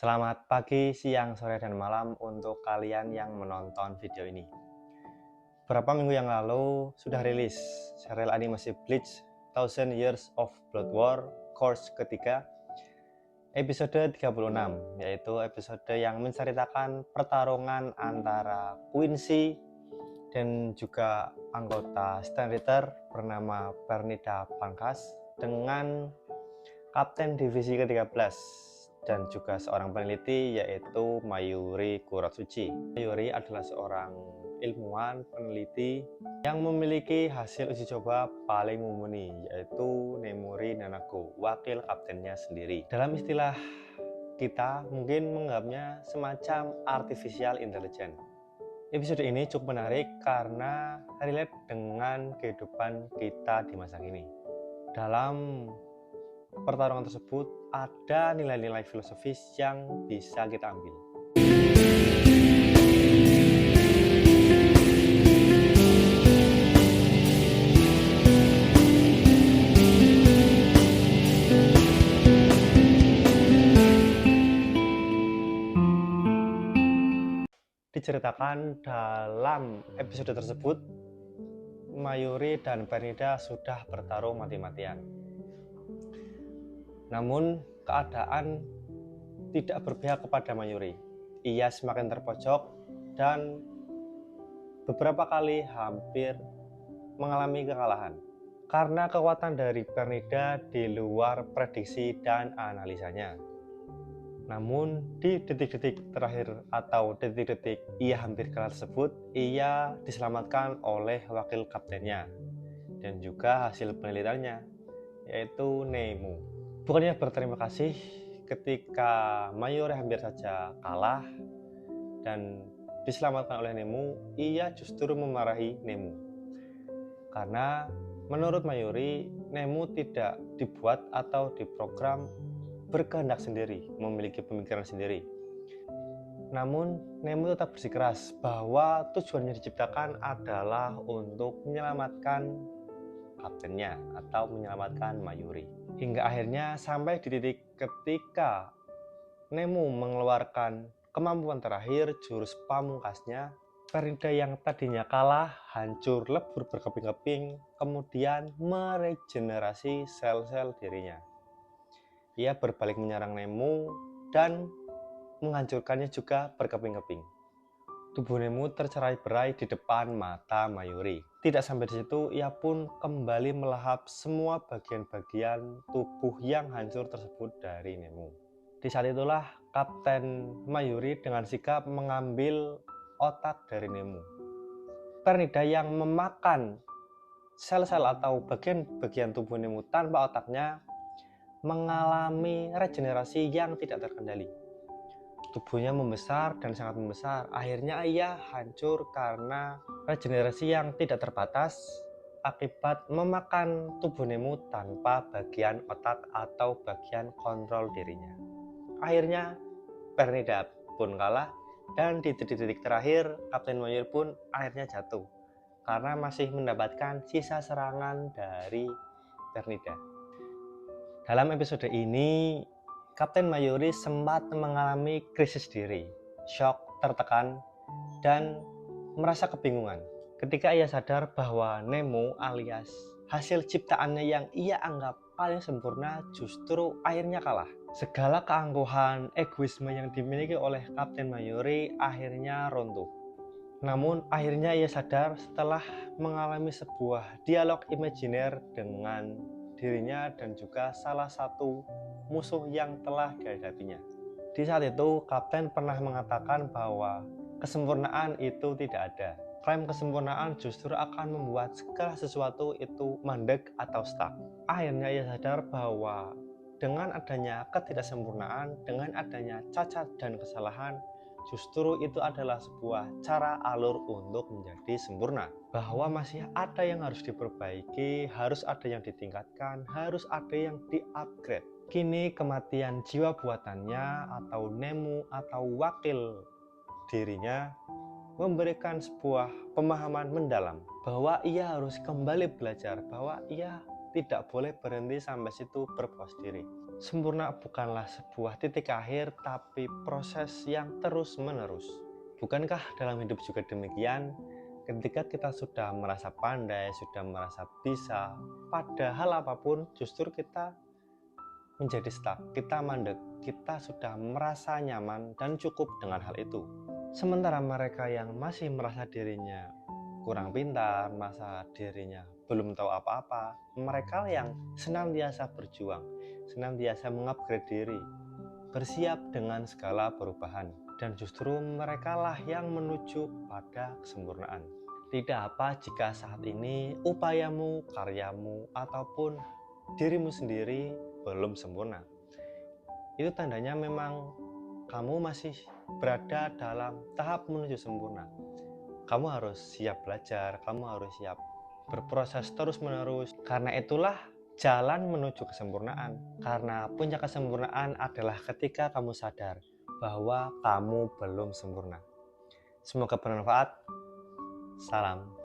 Selamat pagi, siang, sore, dan malam untuk kalian yang menonton video ini. Beberapa minggu yang lalu sudah rilis serial animasi Bleach Thousand Years of Blood War Course ketiga episode 36, yaitu episode yang menceritakan pertarungan antara Quincy dan juga anggota Stand Ritter bernama Pernida Pangkas dengan Kapten Divisi ke-13 dan juga seorang peneliti yaitu Mayuri Kuratsuchi. Mayuri adalah seorang ilmuwan peneliti yang memiliki hasil uji coba paling mumpuni, yaitu Nemuri Nanako, wakil kaptennya sendiri. Dalam istilah kita mungkin menganggapnya semacam artificial intelligence. Episode ini cukup menarik karena relate dengan kehidupan kita di masa kini. Dalam pertarungan tersebut ada nilai-nilai filosofis yang bisa kita ambil. Diceritakan dalam episode tersebut, Mayuri dan Pernida sudah bertarung mati-matian. Namun keadaan tidak berpihak kepada Mayuri. Ia semakin terpojok dan beberapa kali hampir mengalami kekalahan karena kekuatan dari Pernida di luar prediksi dan analisanya. Namun di detik-detik terakhir atau detik-detik ia hampir kalah tersebut, ia diselamatkan oleh wakil kaptennya dan juga hasil penelitiannya, yaitu Nemu. Bukannya berterima kasih ketika Mayuri hampir saja kalah dan diselamatkan oleh Nemu, ia justru memarahi Nemu. Karena menurut Mayuri, Nemu tidak dibuat atau diprogram berkehendak sendiri, memiliki pemikiran sendiri. Namun, Nemu tetap bersikeras bahwa tujuannya diciptakan adalah untuk menyelamatkan kaptennya atau menyelamatkan Mayuri. Hingga akhirnya sampai di titik ketika Nemu mengeluarkan kemampuan terakhir, jurus pamungkasnya, Pernida yang tadinya kalah hancur lebur berkeping-keping, kemudian meregenerasi sel-sel dirinya. Ia berbalik menyerang Nemu dan menghancurkannya juga berkeping-keping. Tubuh Nemu tercerai-berai di depan mata Mayuri. Tidak sampai di situ, ia pun kembali melahap semua bagian-bagian tubuh yang hancur tersebut dari Nemu. Di saat itulah Kapten Mayuri dengan sigap mengambil otak dari Nemu. Pernida yang memakan sel-sel atau bagian-bagian tubuh Nemu tanpa otaknya mengalami regenerasi yang tidak terkendali. Tubuhnya membesar dan sangat membesar. Akhirnya ia hancur karena regenerasi yang tidak terbatas akibat memakan tubuh Nemu tanpa bagian otak atau bagian kontrol dirinya. Akhirnya Pernida pun kalah dan di detik-detik terakhir Kapten Mayuri pun akhirnya jatuh karena masih mendapatkan sisa serangan dari Pernida. Dalam episode ini, Kapten Mayuri sempat mengalami krisis diri, shock, tertekan, dan merasa kebingungan. Ketika ia sadar bahwa Nemu alias hasil ciptaannya yang ia anggap paling sempurna justru akhirnya kalah. Segala keangkuhan, egoisme yang dimiliki oleh Kapten Mayuri akhirnya runtuh. Namun akhirnya ia sadar setelah mengalami sebuah dialog imajiner dengan dirinya dan juga salah satu musuh yang telah dihadapinya. Di saat itu, Kapten pernah mengatakan bahwa kesempurnaan itu tidak ada. Klaim kesempurnaan justru akan membuat segala sesuatu itu mandek atau stuck. Akhirnya ia sadar bahwa dengan adanya ketidaksempurnaan, dengan adanya cacat dan kesalahan, justru itu adalah sebuah cara alur untuk menjadi sempurna. Bahwa masih ada yang harus diperbaiki, harus ada yang ditingkatkan, harus ada yang di-upgrade. Kini kematian jiwa buatannya atau Nemu atau wakil dirinya memberikan sebuah pemahaman mendalam bahwa ia harus kembali belajar, bahwa ia tidak boleh berhenti sampai situ berpuas diri. Sempurna bukanlah sebuah titik akhir, tapi proses yang terus-menerus. Bukankah dalam hidup juga demikian? Ketika kita sudah merasa pandai, sudah merasa bisa, pada hal apapun justru kita menjadi stuck, kita mandek, kita sudah merasa nyaman dan cukup dengan hal itu. Sementara mereka yang masih merasa dirinya kurang pintar, merasa dirinya belum tahu apa-apa, mereka yang senantiasa berjuang, senantiasa mengupgrade diri, bersiap dengan segala perubahan, dan justru merekalah yang menuju pada kesempurnaan. Tidak apa jika saat ini upayamu, karyamu, ataupun dirimu sendiri belum sempurna. Itu tandanya memang kamu masih berada dalam tahap menuju sempurna. Kamu harus siap belajar, kamu harus siap berproses terus-menerus. Karena itulah jalan menuju kesempurnaan. Karena puncak kesempurnaan adalah ketika kamu sadar bahwa kamu belum sempurna. Semoga bermanfaat. Salam.